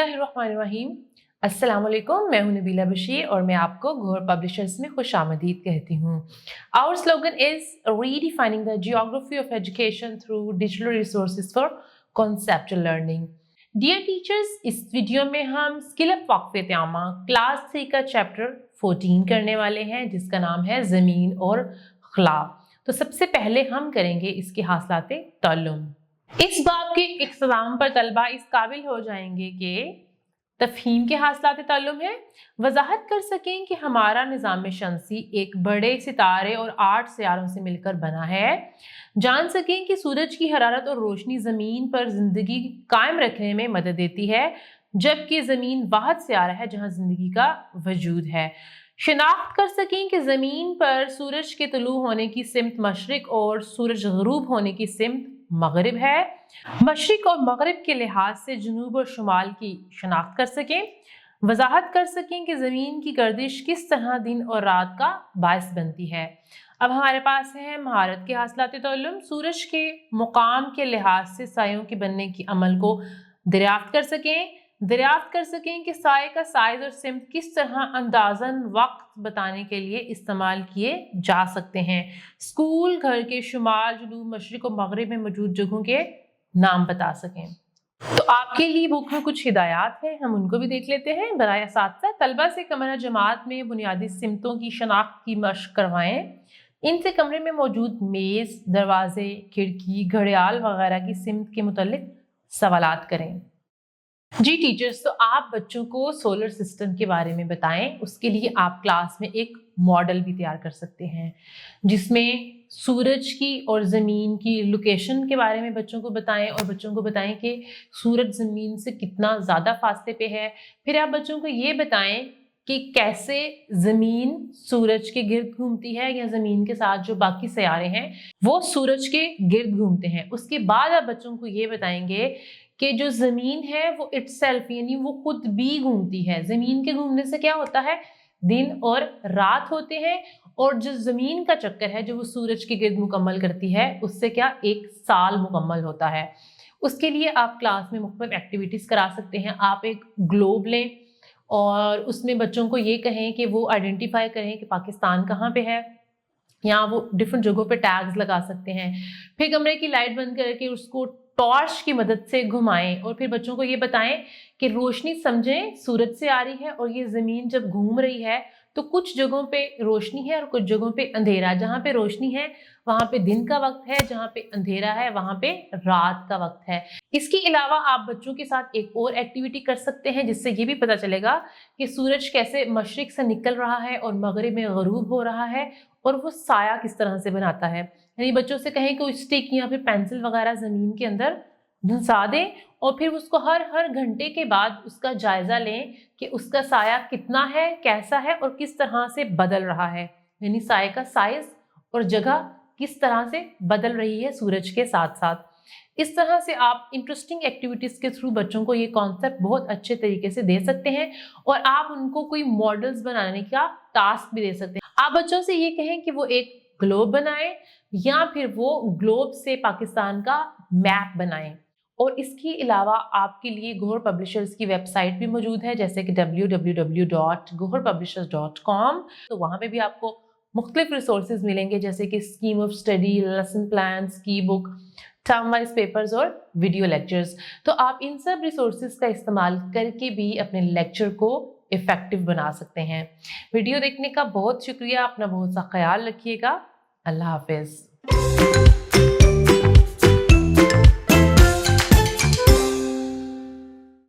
बिस्मिल्लाहिर्रहमानिर्रहीम। अस्सलाम वालेकुम, मैं हूं नबीला बशीर और मैं आपको गौहर पब्लिशर्स में खुशामदीद कहती हूँ। Our slogan is redefining the geography of education through digital resources for conceptual learning. Dear teachers, इस वीडियो में हम स्किल अप वाक़फ़े आमा क्लास 3 का चैप्टर 14 करने वाले हैं, जिसका नाम है ज़मीन और खला। तो सबसे पहले हम करेंगे इसके हासिलात ताल्लुम। इस बाब के इख्तिताम पर तलबा इस काबिल हो जाएंगे कि तफ़हीम के हासिलात ताल्लुम है, वजाहत कर सकें कि हमारा निज़ाम शमसी एक बड़े सितारे और 8 सियारों से मिलकर बना है, जान सकें कि सूरज की हरारत और रोशनी ज़मीन पर ज़िंदगी कायम रखने में मदद देती है, जबकि ज़मीन वाहिद सियारा है जहाँ ज़िंदगी का वजूद है। शिनाख्त कर सकें कि ज़मीन पर सूरज के तुलू होने की सिमत मशरिक और सूरज ग़रूब होने की सिमत मगरिब है। मशरिक और मगरिब के लिहाज से जनूब और शुमाल की शनाख्त कर सकें। वजाहत कर सकें कि ज़मीन की गर्दिश किस तरह दिन और रात का बायस बनती है। अब हमारे पास है महारत के हासिलात ताल्लुम। सूरज के मुकाम के लिहाज से सायों के बनने की अमल को दरियाफ्त कर सकें कि साए का साइज और सिमत किस तरह अंदाज़न वक्त बताने के लिए इस्तेमाल किए जा सकते हैं। स्कूल घर के शुमाल, जनूब, मशरिक और मगरिब में मौजूद जगहों के नाम बता सकें। तो आपके लिए बुक में कुछ हिदायत हैं, हम उनको भी देख लेते हैं। बराए साथ तलबा से कमरा जमात में बुनियादी सिमतों की शनाख्त की मशक करवाएं। इनसे कमरे में मौजूद मेज़, दरवाजे, खिड़की, घड़ियाल वगैरह की सिमत के मुतल्लिक सवालात करें। जी टीचर्स, तो आप बच्चों को सोलर सिस्टम के बारे में बताएं। उसके लिए आप क्लास में एक मॉडल भी तैयार कर सकते हैं, जिसमें सूरज की और ज़मीन की लोकेशन के बारे में बच्चों को बताएं और बच्चों को बताएं कि सूरज ज़मीन से कितना ज़्यादा फासले पे है। फिर आप बच्चों को ये बताएं कि कैसे ज़मीन सूरज के गिर्द घूमती है, या ज़मीन के साथ जो बाकी सियारे हैं वो सूरज के गिर्द घूमते हैं। उसके बाद आप बच्चों को ये बताएंगे कि जो ज़मीन है वो इटसेल्फ यानी वो खुद भी घूमती है। ज़मीन के घूमने से क्या होता है, दिन और रात होते हैं, और जो ज़मीन का चक्कर है जो वो सूरज के गिर्द मुकम्मल करती है, उससे क्या एक साल मुकम्मल होता है। उसके लिए आप क्लास में मुख्तलिफ एक्टिविटीज़ करा सकते हैं। आप एक ग्लोब लें और उसमें बच्चों को ये कहें कि वो आइडेंटिफाई करें कि पाकिस्तान कहाँ पे है, या वो डिफरेंट जगहों पे टैग्स लगा सकते हैं। फिर कमरे की लाइट बंद करके उसको टॉर्च की मदद से घुमाएं और फिर बच्चों को ये बताएं कि रोशनी समझें सूरज से आ रही है, और ये ज़मीन जब घूम रही है तो कुछ जगहों पे रोशनी है और कुछ जगहों पे अंधेरा। जहाँ पे रोशनी है वहाँ पे दिन का वक्त है, जहाँ पे अंधेरा है वहाँ पे रात का वक्त है। इसके अलावा आप बच्चों के साथ एक और एक्टिविटी कर सकते हैं, जिससे ये भी पता चलेगा कि सूरज कैसे मशरिक से निकल रहा है और मगरिब में ग़रूब हो रहा है, और वो साया किस तरह से बनाता है। यानी बच्चों से कहें कि स्टिक या फिर पेंसिल वगैरह ज़मीन के अंदर धंसा दें और फिर उसको हर घंटे के बाद उसका जायज़ा लें कि उसका साया कितना है, कैसा है और किस तरह से बदल रहा है। यानी साये का साइज और जगह किस तरह से बदल रही है सूरज के साथ साथ। इस तरह से आप इंटरेस्टिंग एक्टिविटीज़ के थ्रू बच्चों को ये कॉन्सेप्ट बहुत अच्छे तरीके से दे सकते हैं, और आप उनको कोई मॉडल्स बनाने का टास्क भी दे सकते हैं। आप बच्चों से ये कहें कि वो एक ग्लोब बनाएं, या फिर वो ग्लोब से पाकिस्तान का मैप बनाएं। और इसके अलावा आपके लिए गौहर पब्लिशर्स की वेबसाइट भी मौजूद है, जैसे कि www.goharpublishers.com। तो वहाँ पे भी आपको मुख्तलिफ रिसोर्सेज मिलेंगे, जैसे कि scheme of study, lesson plans, की बुक, टर्म वाइज पेपर्स और वीडियो लेक्चर्स। तो आप इन सब रिसोर्सेज का इस्तेमाल करके भी अपने लेक्चर को इफेक्टिव बना सकते हैं। वीडियो देखने का बहुत शुक्रिया। अपना बहुत सा ख्याल रखिएगा। अल्लाह हाफिज।